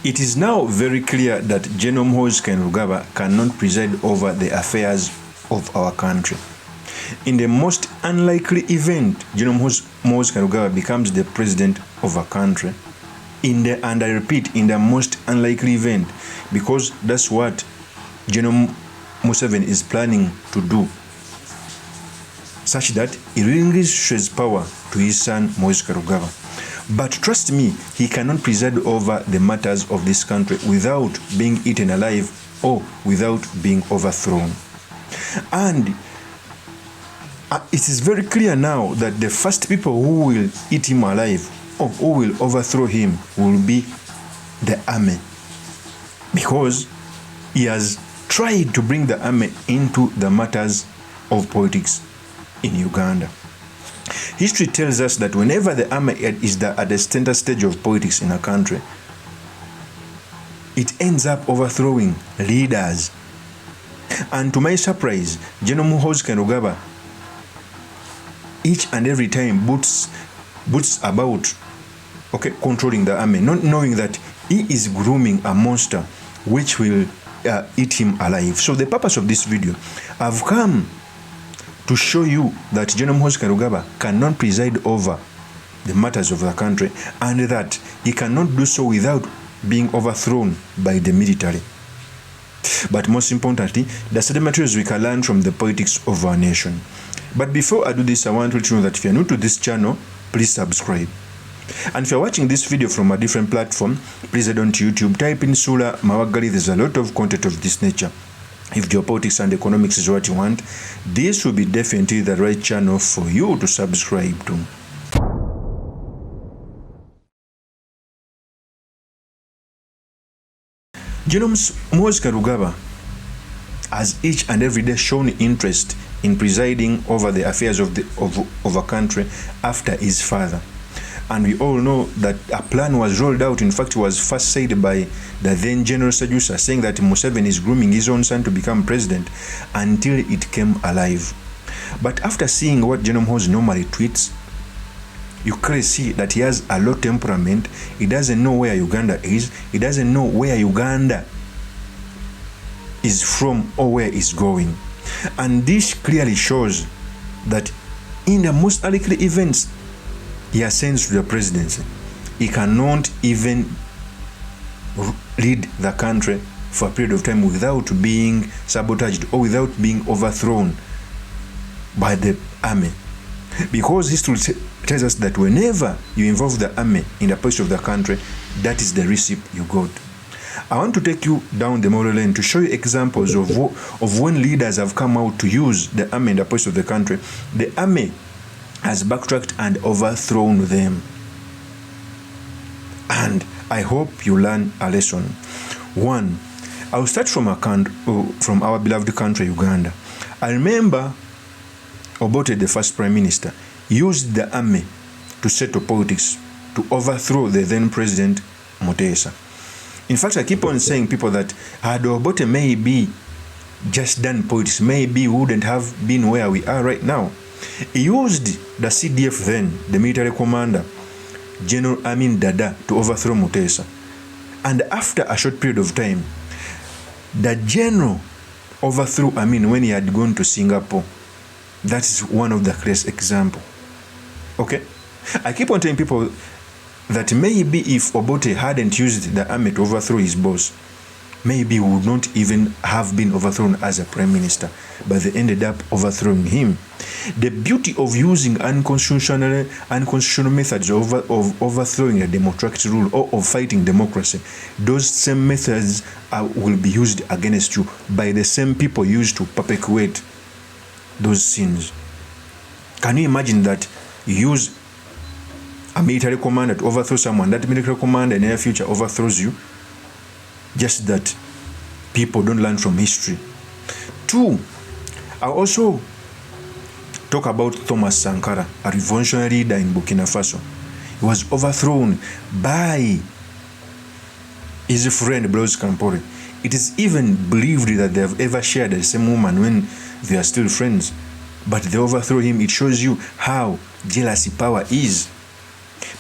It is now very clear that General MUHOOZI Kainerugaba cannot preside over the affairs of our country. In the most unlikely event, General MUHOOZI Kainerugaba becomes the president of a country. And I repeat, in the most unlikely event, because that's what General Museveni is planning to do, such that he relinquishes power to his son MUHOOZI Kainerugaba. But trust me, he cannot preside over the matters of this country without being eaten alive or without being overthrown. And it is very clear now that the first people who will eat him alive or who will overthrow him will be the army, because he has tried to bring the army into the matters of politics in Uganda. History tells us that whenever the army is at the center stage of politics in a country, it ends up overthrowing leaders. And to my surprise, General MUHOOZI Kainerugaba each and every time boots about controlling the army, not knowing that he is grooming a monster which will eat him alive. So the purpose of this video, I've come to show you that General MUHOOZI Kainerugaba cannot preside over the matters of the country, and that he cannot do so without being overthrown by the military. But most importantly, the certain materials we can learn from the politics of our nation. But before I do this, I want to let you know that if you're new to this channel, please subscribe. And if you're watching this video from a different platform, please head on to YouTube, type in Sula Mawagali. There's a lot of content of this nature. If geopolitics and economics is what you want, this will be definitely the right channel for you to subscribe to. General MUHOOZI Kainerugaba has each and every day shown interest in presiding over the affairs of a country after his father. And we all know that a plan was rolled out. In fact, it was first said by the then General Sajusa, saying that Museveni is grooming his own son to become president, until it came alive. But after seeing what General MUHOOZI normally tweets, you clearly see that he has a low temperament. He doesn't know where Uganda is. He doesn't know where Uganda is from or where it's going. And this clearly shows that in the most unlikely events he ascends to the presidency, he cannot even lead the country for a period of time without being sabotaged or without being overthrown by the army. Because history tells us that whenever you involve the army in the policy of the country, that is the recipe you got. I want to take you down the moral lane to show you examples of when leaders have come out to use the army in the policy of the country. The army has backtracked and overthrown them. And I hope you learn a lesson. One, I'll start from our beloved country, Uganda. I remember Obote, the first prime minister, used the army to settle politics, to overthrow the then president, Mutesa. In fact, I keep on saying people that had Obote maybe just done politics, maybe we wouldn't have been where we are right now. He used the CDF then, the military commander, General Amin Dada, to overthrow Mutesa. And after a short period of time, the general overthrew Amin when he had gone to Singapore. That is one of the clearest examples. Okay? I keep on telling people that maybe if Obote hadn't used the army to overthrow his boss, maybe he would not even have been overthrown as a prime minister, but they ended up overthrowing him. The beauty of using unconstitutional methods of overthrowing a democratic rule or of fighting democracy, those same methods will be used against you by the same people used to perpetuate those sins. Can you imagine that you use a military commander to overthrow someone, that military commander in the near future overthrows you? Just that people don't learn from history. Two, I also talk about Thomas Sankara, a revolutionary leader in Burkina Faso. He was overthrown by his friend Blaise Compaoré. It is even believed that they have ever shared the same woman when they are still friends. But they overthrow him. It shows you how jealousy power is.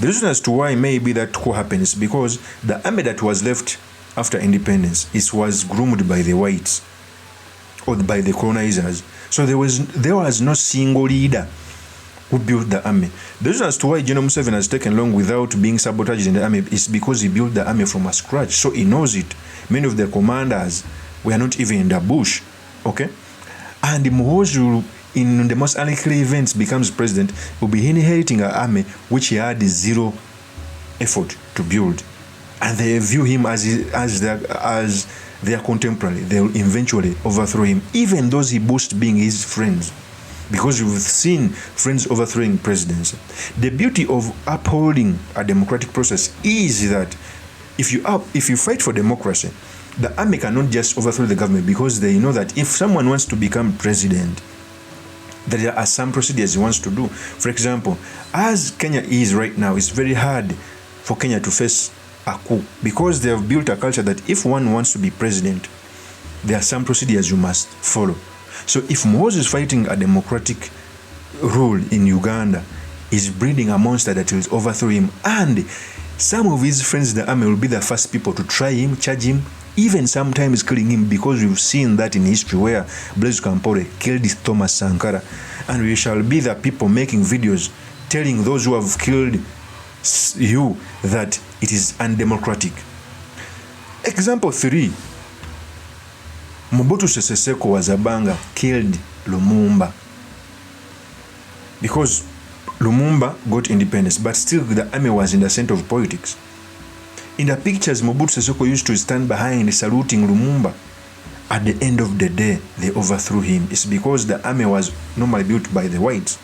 The reason as to why maybe that coup happens because the army that was left after independence was groomed by the whites or by the colonizers. So there was no single leader who built the army. The reason as to why General Museveni has taken long without being sabotaged in the army is because he built the army from scratch. So he knows it. Many of the commanders were not even in the bush. Okay? And MUHOOZI, in the most unlikely events, becomes president, will be inheriting an army which he had zero effort to build. And they view him as their contemporary. They will eventually overthrow him, even those he boasts being his friends. Because we've seen friends overthrowing presidents. The beauty of upholding a democratic process is that if you fight for democracy, the army cannot just overthrow the government because they know that if someone wants to become president, there are some procedures he wants to do. For example, as Kenya is right now, it's very hard for Kenya to face a coup because they have built a culture that if one wants to be president, there are some procedures you must follow. So if MUHOOZI is fighting a democratic rule in Uganda, he's breeding a monster that will overthrow him. And some of his friends in the army will be the first people to try him, charge him, even sometimes killing him, because we've seen that in history where Blaise Compaoré killed Thomas Sankara. And we shall be the people making videos telling those who have killed you that it is undemocratic. Example 3. Mobutu Sese Seko Wazabanga killed Lumumba because Lumumba got independence, but still the army was in the center of politics. In the pictures, Mobutu Sese Seko used to stand behind saluting Lumumba. At the end of the day, they overthrew him. It's because the army was normally built by the whites.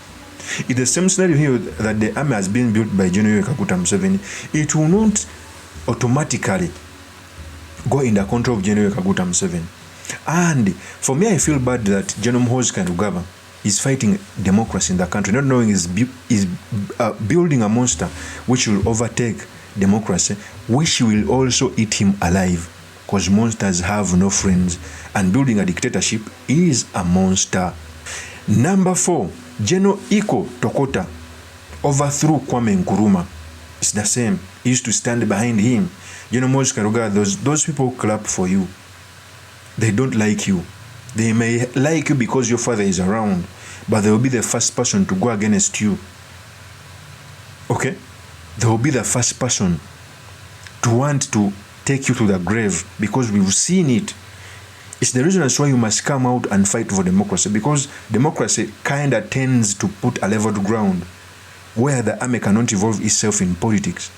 In the same scenario here that the army has been built by General Kaguta Museveni, it will not automatically go in the control of General Kaguta Museveni. And for me, I feel bad that General MUHOOZI Kainerugaba is fighting democracy in the country, not knowing is building a monster which will overtake democracy, which will also eat him alive, because monsters have no friends, and building a dictatorship is a monster. Number 4, General Iko Tokota overthrew Kwame Nkrumah. It's the same. He used to stand behind him. General MUHOOZI Kainerugaba, those people clap for you. They don't like you. They may like you because your father is around, but they will be the first person to go against you. Okay? They will be the first person to want to take you to the grave because we've seen it. It's the reason that's why you must come out and fight for democracy, because democracy kind of tends to put a leveled ground where the army cannot involve itself in politics.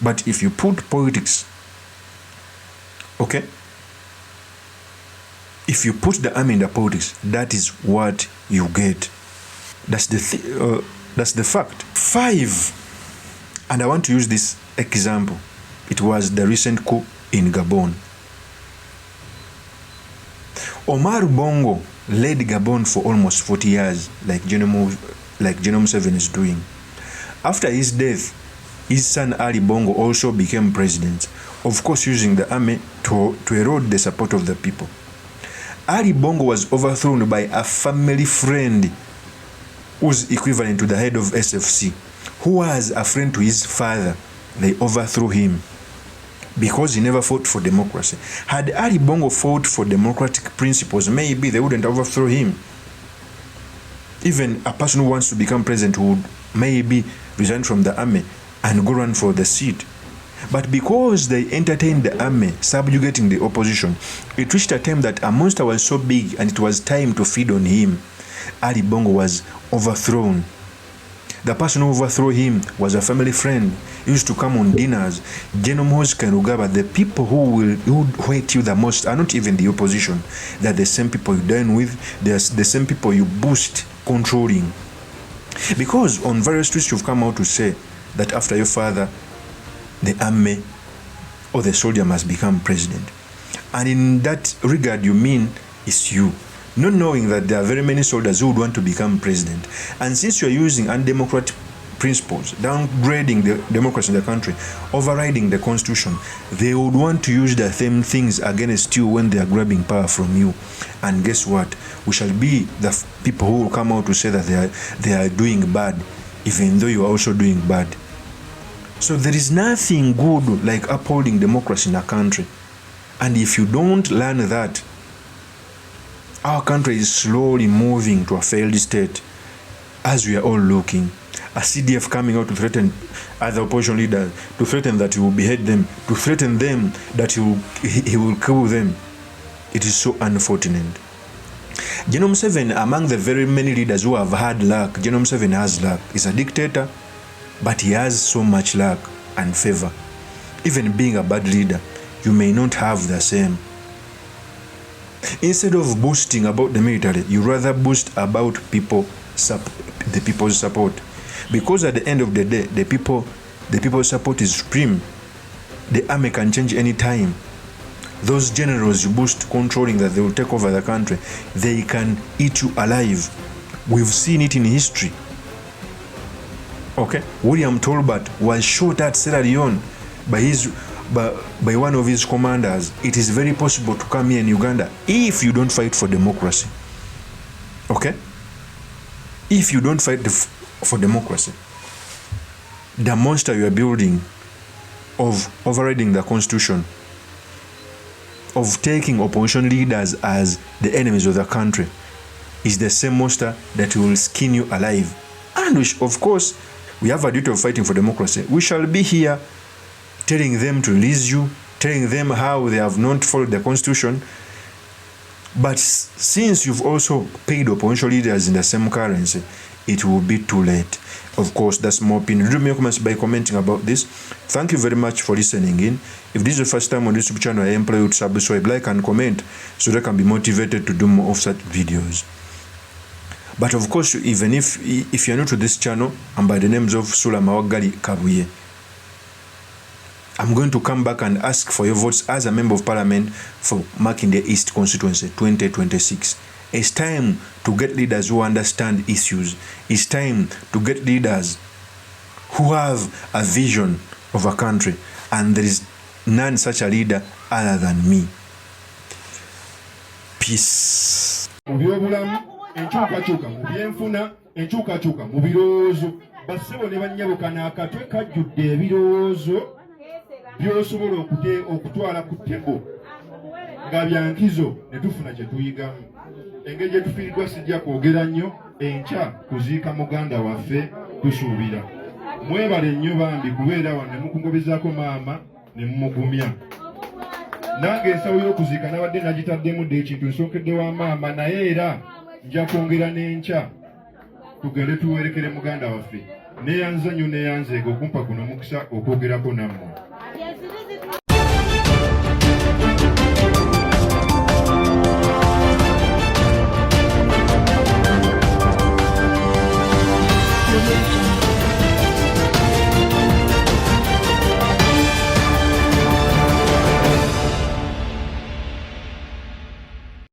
But if you put politics, okay? If you put the army in the politics, that is what you get. That's the fact. 5, and I want to use this example. It was the recent coup in Gabon. Omar Bongo led Gabon for almost 40 years, like General Museveni is doing. After his death, his son Ali Bongo also became president, of course using the army to erode the support of the people. Ali Bongo was overthrown by a family friend who's equivalent to the head of SFC, who was a friend to his father. They overthrew him because he never fought for democracy. Had Ali Bongo fought for democratic principles, maybe they wouldn't overthrow him. Even a person who wants to become president would maybe resign from the army and go run for the seat. But because they entertained the army subjugating the opposition, it reached a time that a monster was so big and it was time to feed on him. Ali Bongo was overthrown. The person who overthrew him was a family friend. He used to come on dinners. General MUHOOZI Kainerugaba, the people who hate you the most are not even the opposition. They're the same people you dine with. They're the same people you boost controlling. Because on various tweets you've come out to say that after your father, the army or the soldier must become president. And in that regard, you mean it's you. Not knowing that there are very many soldiers who would want to become president. And since you're using undemocratic principles, downgrading the democracy in the country, overriding the constitution, they would want to use the same things against you when they are grabbing power from you. And guess what? We shall be the people who will come out to say that they are doing bad, even though you are also doing bad. So there is nothing good like upholding democracy in a country. And if you don't learn that, our country is slowly moving to a failed state, as we are all looking. A CDF coming out to threaten other opposition leaders, to threaten that he will behead them, to threaten them that he will kill them. It is so unfortunate. General Museveni, among the very many leaders who have had luck, General Museveni has luck. He's a dictator, but he has so much luck and favor. Even being a bad leader, you may not have the same. Instead of boasting about the military, you rather boast about the people's support. Because at the end of the day, the people's support is supreme. The army can change any time. Those generals you boast controlling that they will take over the country, they can eat you alive. We've seen it in history. Okay, William Tolbert was shot at Sierra Leone by one of his commanders. It is very possible to come here in Uganda if you don't fight for democracy. Okay? If you don't fight for democracy, the monster you are building of overriding the constitution, of taking opposition leaders as the enemies of the country, is the same monster that will skin you alive. And of course, we have a duty of fighting for democracy. We shall be here telling them to release you, telling them how they have not followed the constitution. But since you've also paid opposition leaders in the same currency, it will be too late. Of course, that's my opinion. Do me comments by commenting about this. Thank you very much for listening in. If this is the first time on this YouTube channel, I implore you to subscribe, like, and comment so that I can be motivated to do more of such videos. But of course, even if you're new to this channel, I'm by the names of Sula Mawagali Kabuye. I'm going to come back and ask for your votes as a member of parliament for marking the East constituency 2026. It's time to get leaders who understand issues. It's time to get leaders who have a vision of a country. And there is none such a leader other than me. Peace. Byosobola okutwala ku ttebo nga byankizo ne tufuna kye tuyigamu. Engeri gye tufiiriddwa sijja kwogera nnyo, enkya kuziika muganda waffe tusuubira. Mwebale nnyo bambi kubeera wano ne mukungobezaako maama ne mumugumya. Nange ensawo y'okuziika nabadde nagitaddemu dde ekintu nsookedde wa maama, naye era nja kwongera n'enkya tugende tuwerekere muganda waffe. Neeyanza nnyo neeyanzeega okumpa kuno omukisa okwogerako nammwe.